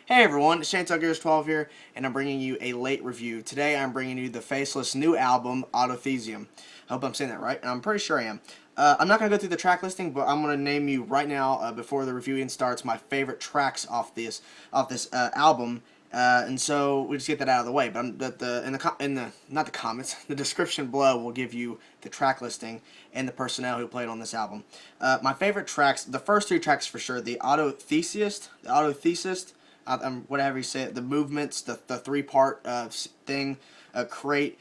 Hey everyone, it's Chainsaw Gears 12 here, and I'm bringing you a late review. Today I'm bringing you the Faceless new album, Autotheism. I hope I'm saying that right, and I'm pretty sure I am. I'm not going to go through the track listing, but I'm going to name you right now, before the review even starts, my favorite tracks off this album. And so we just get that out of the way. But not the comments, the description below will give you the track listing and the personnel who played on this album. My favorite tracks, the first three tracks for sure, the Autotheist, whatever you say it, the movements, the three-part thing, create,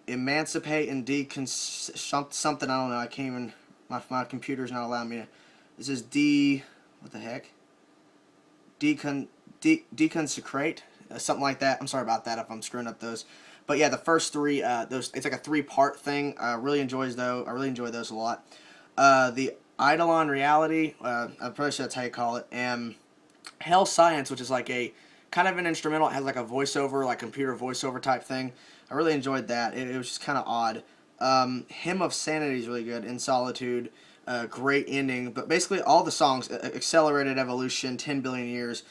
emancipate, and something, I don't know, I can't even, my computer's not allowing me to, this is what the heck? Deconsecrate, something like that. I'm sorry about that if I'm screwing up those. But yeah, the first three, it's like a three-part thing. I really enjoy those a lot. The Eidolon Reality, I'm pretty sure that's how you call it, and Hell Science, which is like a kind of an instrumental. It has like a voiceover, like computer voiceover type thing. I really enjoyed that. It was just kind of odd. Hymn of Sanity is really good. In Solitude, great ending. But basically, all the songs, Accelerated Evolution, 10 Billion Years.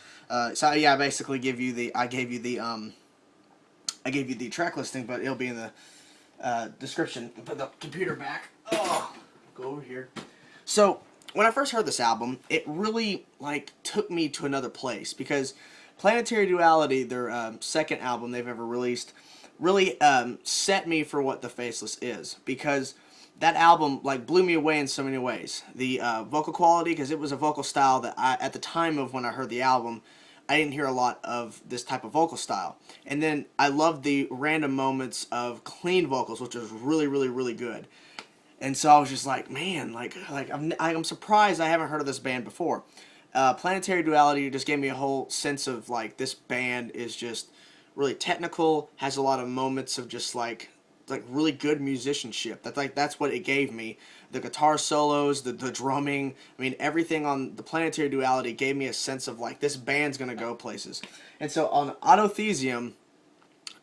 So yeah, I basically gave you the track listing, but it'll be in the description. Put the computer back. Oh, go over here. So when I first heard this album, it really took me to another place, because Planetary Duality, their second album they've ever released, really set me for what the Faceless is, because that album blew me away in so many ways. The vocal quality, because it was a vocal style that at the time of when I heard the album, I didn't hear a lot of this type of vocal style. And then I loved the random moments of clean vocals, which was really, really, really good. And so I was just like, man, I'm surprised I haven't heard of this band before. Planetary Duality just gave me a whole sense of this band is just really technical, has a lot of moments of just really good musicianship. That's what it gave me. The guitar solos, the drumming, I mean everything on the Planetary Duality gave me a sense of this band's gonna go places. And so on Autotheism,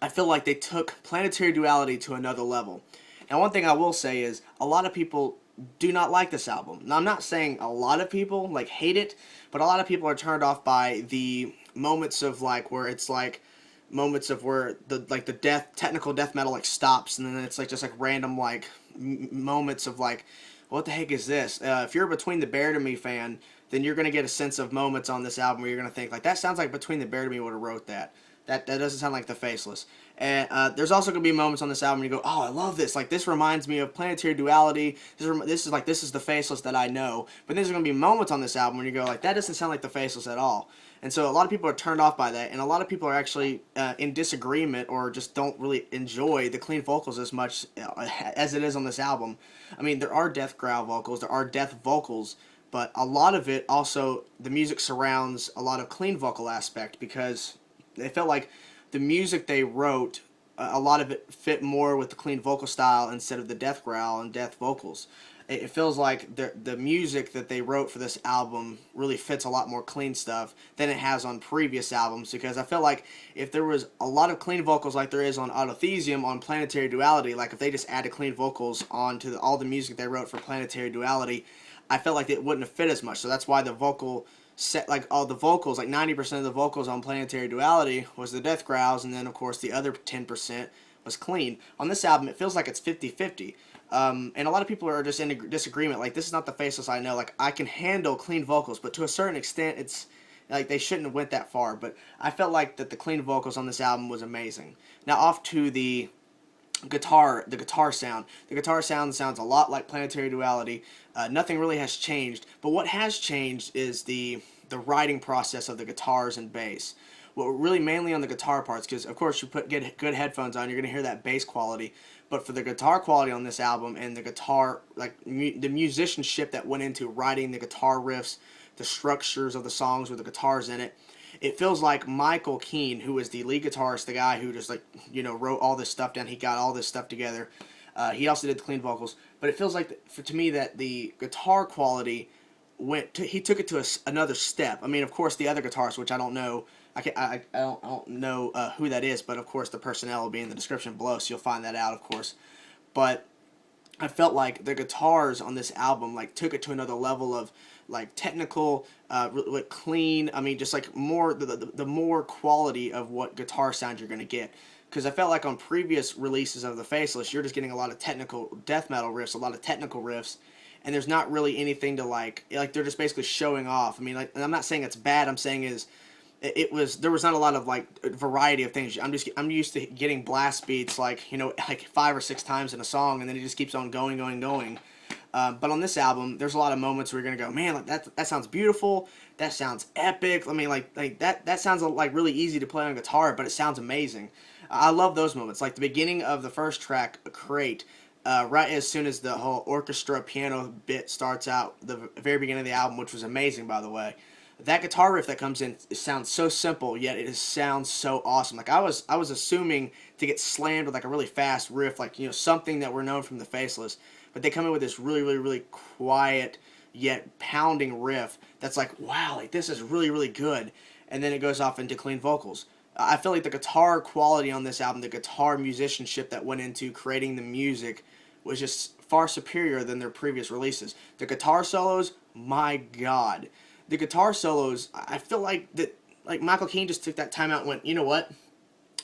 I feel like they took Planetary Duality to another level. Now, one thing I will say is a lot of people do not like this album. Now, I'm not saying a lot of people hate it, but a lot of people are turned off by the moments of where it's moments of where the technical death metal stops, and then it's just random moments of what the heck is this? If you're a Between the Bear to Me fan, then you're gonna get a sense of moments on this album where you're gonna think that sounds like Between the Bear to Me would have wrote that. That doesn't sound like the Faceless. And there's also going to be moments on this album where you go, oh, I love this. This reminds me of Planetary Duality. This is the Faceless that I know. But then there's going to be moments on this album when you go, that doesn't sound like the Faceless at all. And so a lot of people are turned off by that. And a lot of people are actually in disagreement or just don't really enjoy the clean vocals as much as it is on this album. I mean, there are death growl vocals. There are death vocals. But a lot of it also, the music surrounds a lot of clean vocal aspect, because they felt like the music they wrote, a lot of it fit more with the clean vocal style instead of the death growl and death vocals. It feels like the music that they wrote for this album really fits a lot more clean stuff than it has on previous albums, because I feel like if there was a lot of clean vocals like there is on Autotheism, on Planetary Duality, if they just added clean vocals onto all the music they wrote for Planetary Duality, I felt like it wouldn't have fit as much. So that's why the vocal set, all the vocals, 90% of the vocals on Planetary Duality was the death growls, and then of course the other 10% was clean. On this album, it feels like it's 50-50. And a lot of people are just in disagreement. This is not the Faceless I know. I can handle clean vocals, but to a certain extent, it's they shouldn't have went that far. But I felt like that the clean vocals on this album was amazing. Now off to the guitar sound. The guitar sound sounds a lot like Planetary Duality. Nothing really has changed, but what has changed is the writing process of the guitars and bass. Well, really mainly on the guitar parts, because of course you get good headphones on, you're gonna hear that bass quality. But for the guitar quality on this album and the guitar, the musicianship that went into writing the guitar riffs, the structures of the songs with the guitars in it, it feels like Michael Keene, who is the lead guitarist, the guy who just wrote all this stuff down. He got all this stuff together. He also did the clean vocals, but it feels like to me that the guitar quality he took it to another step. I mean, of course, the other guitarist, which I don't know, I don't know who that is, but of course the personnel will be in the description below, so you'll find that out, of course. But I felt like the guitars on this album took it to another level of like technical, like clean. I mean, just like more the more quality of what guitar sound you're gonna get. Because I felt like on previous releases of the Faceless, you're just getting a lot of technical death metal riffs, a lot of technical riffs, and there's not really anything to like they're just basically showing off. I mean, like, and I'm not saying it's bad. I'm saying is there was not a lot of like variety of things. I'm used to getting blast beats like like 5 or 6 times in a song, and then it just keeps on going. But on this album, there's a lot of moments where you're gonna go, man, like that sounds beautiful. That sounds epic. I mean, like that sounds like really easy to play on guitar, but it sounds amazing. I love those moments, like the beginning of the first track, Crate. Right as soon as the whole orchestra piano bit starts out, the very beginning of the album, which was amazing, by the way. That guitar riff that comes in, it sounds so simple, yet it sounds so awesome. Like I was assuming to get slammed with like a really fast riff, like something that we're known from the Faceless, but they come in with this really quiet yet pounding riff that's like, wow, like this is really good, and then it goes off into clean vocals. I feel like the guitar quality on this album, the guitar musicianship that went into creating the music, was just far superior than their previous releases. The guitar solos, my God. The guitar solos, I feel like Michael Keene just took that time out and went, you know what?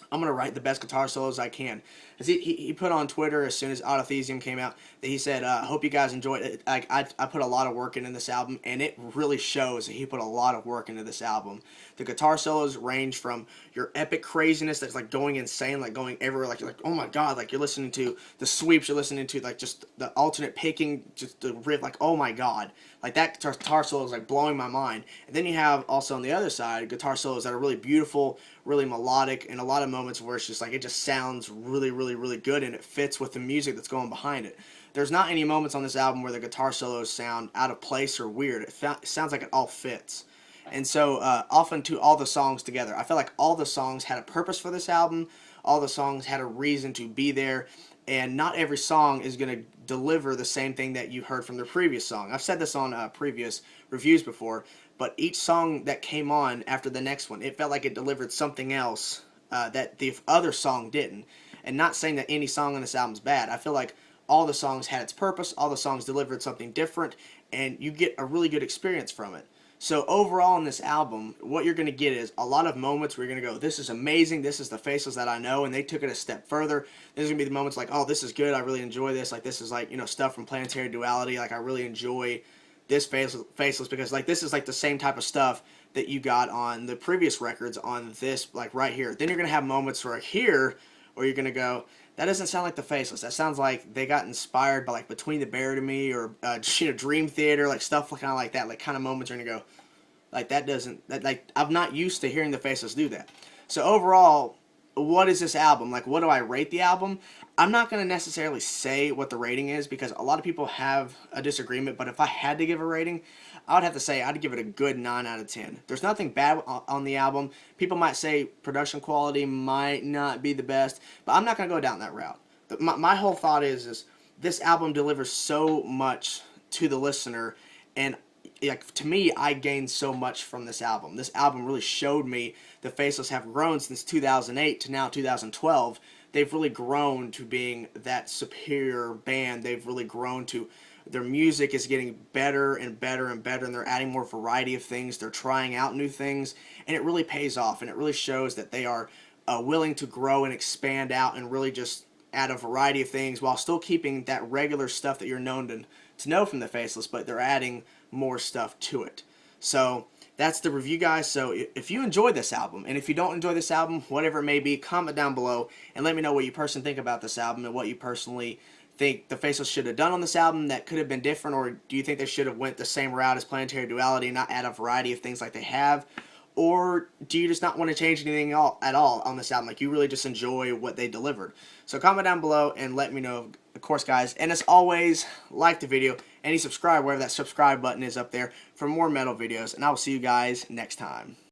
I'm going to write the best guitar solos I can. He put on Twitter as soon as Autotheism came out that he said, hope you guys enjoyed it. I put a lot of work into this album, and it really shows that he put a lot of work into this album. The guitar solos range from your epic craziness that's like going insane, like going everywhere, like you're like, oh my God, like you're listening to the sweeps, you're listening to like just the alternate picking, just the riff, like oh my God. Like that guitar solo is like blowing my mind. And then you have also on the other side guitar solos that are really beautiful, really melodic, and a lot of moments where it's just like it just sounds really good, and it fits with the music that's going behind it. There's not any moments on this album where the guitar solos sound out of place or weird. It sounds like it all fits. And so often to all the songs together, I feel like all the songs had a purpose for this album. All the songs had a reason to be there, and not every song is going to deliver the same thing that you heard from their previous song. I've said this on previous reviews before, but each song that came on after the next one, it felt like it delivered something else that the other song didn't. And not saying that any song on this album is bad. I feel like all the songs had its purpose, all the songs delivered something different, and you get a really good experience from it. So overall on this album, what you're going to get is a lot of moments where you're going to go, this is amazing, this is the Faceless that I know, and they took it a step further. There's going to be the moments like, oh, this is good, I really enjoy this, like this is like, stuff from Planetary Duality, like I really enjoy this Faceless because like this is like the same type of stuff that you got on the previous records on this, like right here. Then you're going to have moments right here where you're going to go, that doesn't sound like the Faceless. That sounds like they got inspired by like Between the Buried and Me or Dream Theater, like stuff kind of like that, like kind of moments you're gonna go, like like I'm not used to hearing the Faceless do that. So overall, what is this album? Like, what do I rate the album? I'm not gonna necessarily say what the rating is because a lot of people have a disagreement. But if I had to give a rating, I would have to say I'd give it a good 9 out of 10. There's nothing bad on the album. People might say production quality might not be the best, but I'm not going to go down that route. My whole thought is this album delivers so much to the listener, and like to me, I gained so much from this album. This album really showed me the Faceless have grown since 2008 to now 2012. They've really grown to being that superior band. They've really grown to their music is getting better and better and better, and they're adding more variety of things. They're trying out new things, and it really pays off, and it really shows that they are willing to grow and expand out and really just add a variety of things while still keeping that regular stuff that you're known to know from the Faceless, but they're adding more stuff to it. So that's the review, guys. So if you enjoy this album, and if you don't enjoy this album, whatever it may be, comment down below and let me know what you personally think about this album and what you personally think the Faceless should have done on this album that could have been different, or do you think they should have went the same route as Planetary Duality and not add a variety of things like they have? Or do you just not want to change anything at all on this album? Like you really just enjoy what they delivered? So comment down below and let me know, of course, guys. And as always, like the video and subscribe wherever that subscribe button is up there for more metal videos. And I will see you guys next time.